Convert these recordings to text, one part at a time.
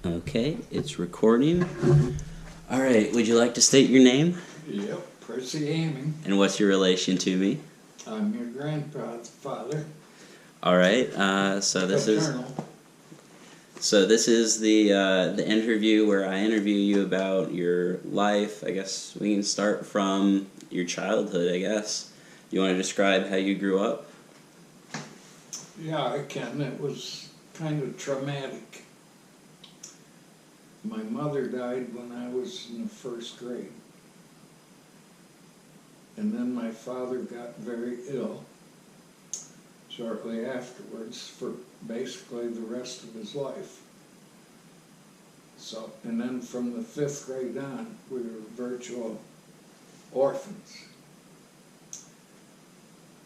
Okay, it's recording. All right, would you like to state your name? Yep, Percy Aiming. And what's your relation to me? I'm your grandfather's father. All right, so this is the interview where I interview you about your life. I guess we can start from your childhood, I guess. You want to describe how you grew up? Yeah, I can. It was kind of traumatic. My mother died when I was in the first grade. And then my father got very ill shortly afterwards for basically the rest of his life. So, and then from the 5th grade on, we were virtual orphans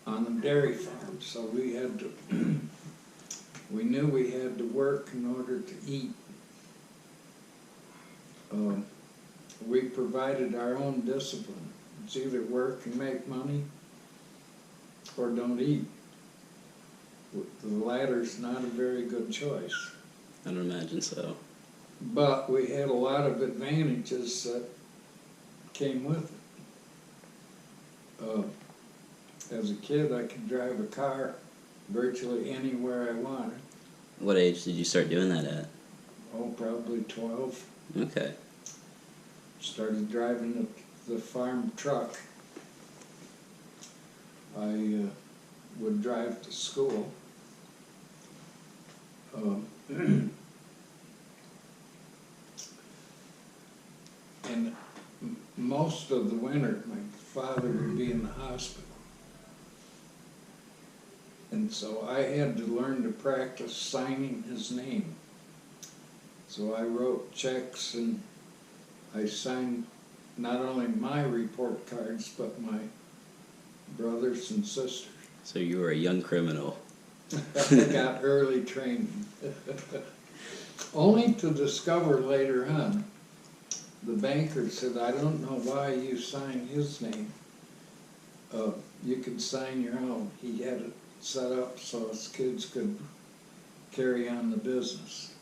on the dairy farm. So we had to, we knew we had to work in order to eat. We provided our own discipline. It's either work and make money or don't eat. The latter's not a very good choice. I don't imagine so. But we had a lot of advantages that came with it. As a kid, I could drive a car virtually anywhere I wanted. What age did you start doing that at? Oh, probably 12. Okay. Started driving the farm truck. I would drive to school. And most of the winter, my father would be in the hospital. And so I had to learn to practice signing his name. So I wrote checks and I signed not only my report cards, but my brothers and sisters. So you were a young criminal. I got early training. Only to discover later on, the banker said, I don't know why you signed his name. You could sign your own. He had it set up so his kids could carry on the business.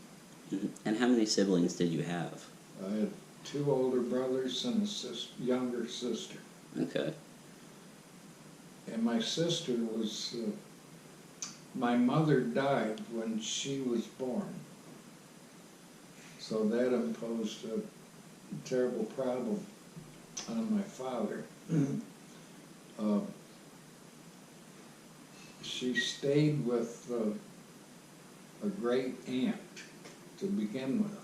And how many siblings did you have? I had 2 older brothers and a younger sister. Okay. And my sister was, my mother died when she was born. So that imposed a terrible problem on my father. She stayed with a great aunt to begin with.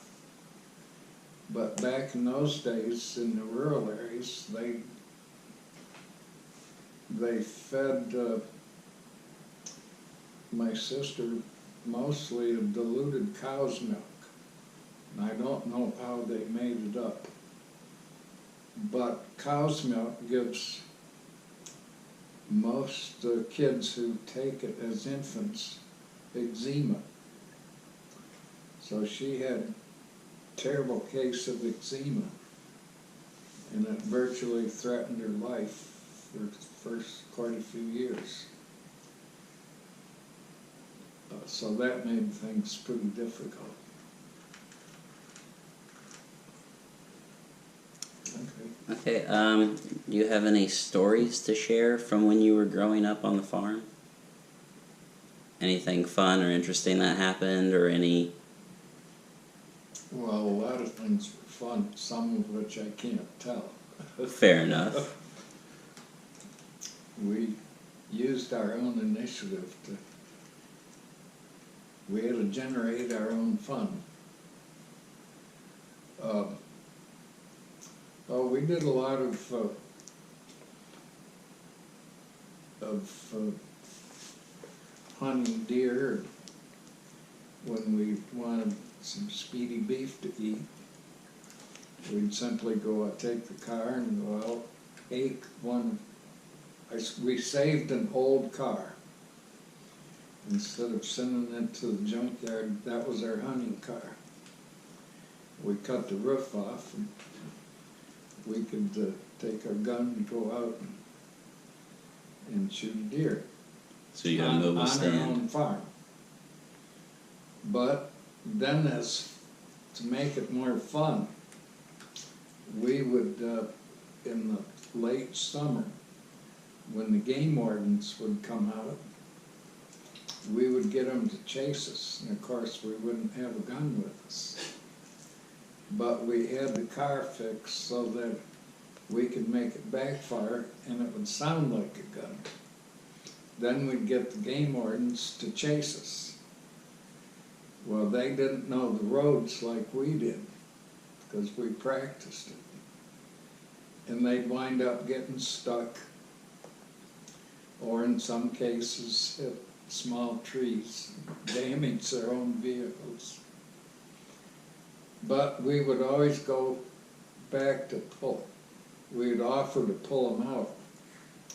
But back in those days, in the rural areas, they fed my sister mostly of diluted cow's milk. And I don't know how they made it up. But cow's milk gives most kids who take it as infants eczema. So she had a terrible case of eczema, and it virtually threatened her life for the first quite a few years. So that made things pretty difficult. Okay, do you have any stories to share from when you were growing up on the farm? Anything fun or interesting that happened, or any? Well, a lot of things were fun, some of which I can't tell. Fair enough. We used our own initiative we had to generate our own fun. We did a lot of hunting deer when we wanted some speedy beef to eat. We'd simply go out, take the car and go out, we saved an old car. Instead of sending it to the junkyard, that was our hunting car. We cut the roof off and we could take our gun and go out and shoot a deer. So you had a mobile stand. On our own farm. But then as to make it more fun, we would, in the late summer, when the game wardens would come out, we would get them to chase us. And of course, we wouldn't have a gun with us. But we had the car fixed so that we could make it backfire and it would sound like a gun. Then we'd get the game wardens to chase us. Well, they didn't know the roads like we did because we practiced it. And they'd wind up getting stuck, or in some cases hit small trees, damage their own vehicles. But we would always go back to pull. We'd offer to pull them out.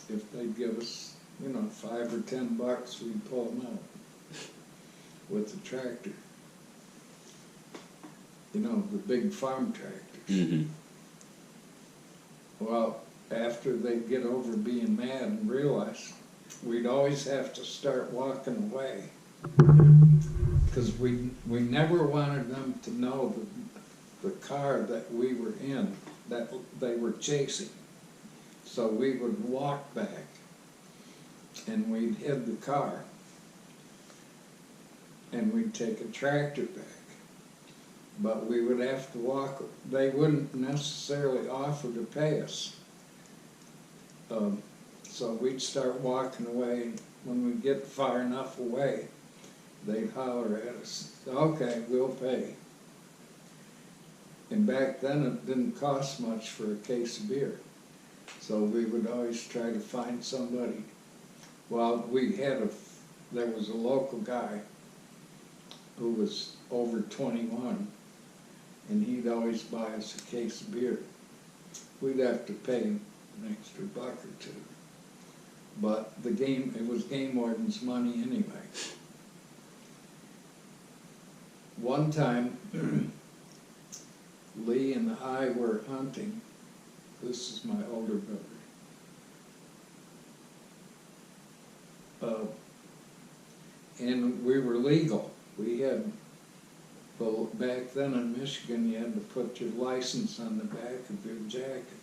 If they'd give us, you know, $5 or $10, we'd pull them out with the tractor. You know, the big farm tractors. Mm-hmm. Well, after they'd get over being mad and realize we'd always have to start walking away, because we never wanted them to know the car that we were in, that they were chasing. So we would walk back and we'd hid the car and we'd take a tractor back. But we would have to walk. They wouldn't necessarily offer to pay us. So we'd start walking away, and when we get far enough away, they'd holler at us, "Okay, we'll pay." And back then it didn't cost much for a case of beer. So we would always try to find somebody. Well, there was a local guy who was over 21, and he'd always buy us a case of beer. We'd have to pay him an extra $1 or $2. But it was game warden's money anyway. One time, Lee and I were hunting. This is my older brother. And we were legal. We had, well, back then in Michigan, you had to put your license on the back of your jacket,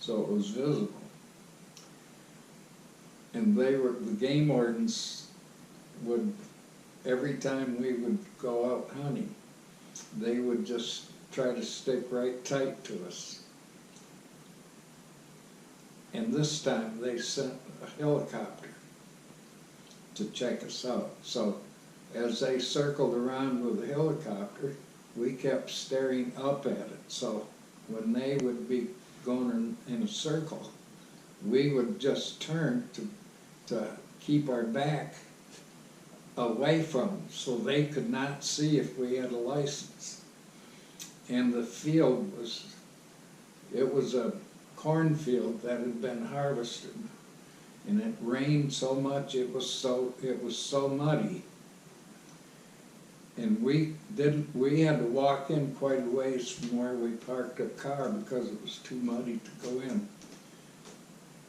so it was visible. And the game wardens would, every time we would go out hunting, they would just try to stick right tight to us. And this time they sent a helicopter to check us out. So as they circled around with the helicopter, we kept staring up at it. So when they would be going in a circle, we would just turn to keep our back away from them so they could not see if we had a license. And the field it was a cornfield that had been harvested, and it rained so much it was so muddy. And we had to walk in quite a ways from where we parked our car because it was too muddy to go in.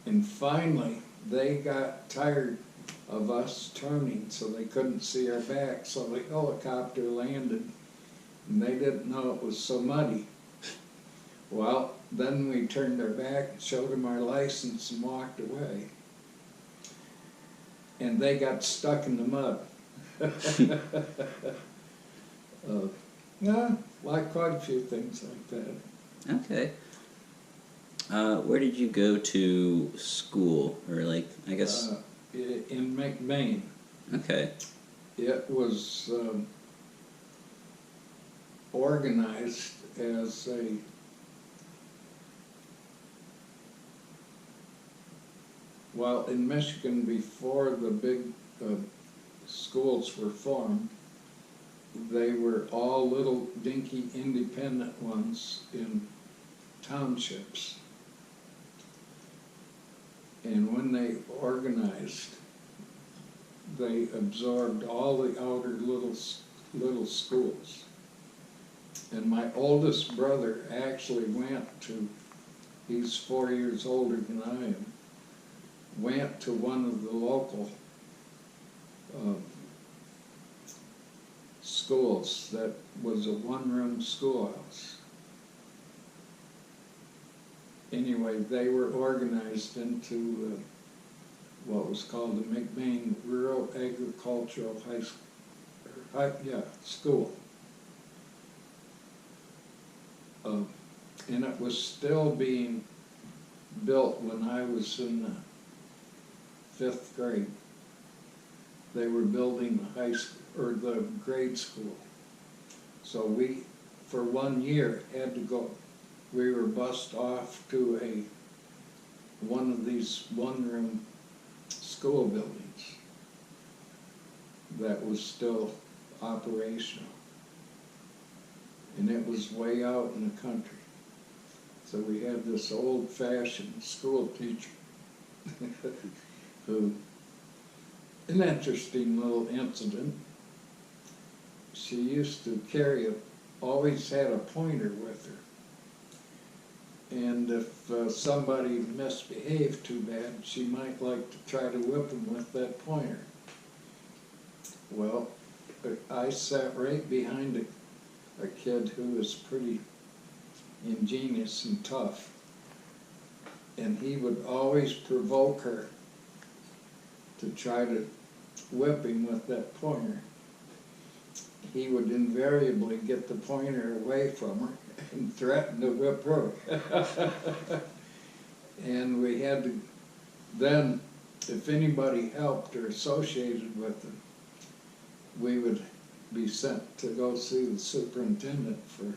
And finally, they got tired of us turning, so they couldn't see our back. So the helicopter landed, and they didn't know it was so muddy. Well, then we turned our back and showed them our license and walked away. And they got stuck in the mud. Yeah, like quite a few things like that. Okay. Where did you go to school, or like, I guess? In McBain. Okay. It was organized as well, in Michigan, before the big schools were formed, they were all little dinky independent ones in townships. And when they organized, they absorbed all the outer little schools. And my oldest brother actually he's 4 years older than I am, went to one of the local schools that was a one-room schoolhouse. Anyway, they were organized into what was called the McBain Rural Agricultural School. And it was still being built when I was in the 5th grade. They were building the high school, or the grade school. So we, for 1 year, had to go. We were bused off to one of these one-room school buildings that was still operational. And it was way out in the country. So we had this old-fashioned school teacher who, an interesting little incident, she used to always had a pointer with her. And if somebody misbehaved too bad, she might like to try to whip them with that pointer. Well, I sat right behind a kid who was pretty ingenious and tough, and he would always provoke her to try to whip him with that pointer. He would invariably get the pointer away from her and threaten to whip her. And we had to, then, if anybody helped or associated with them, we would be sent to go see the superintendent for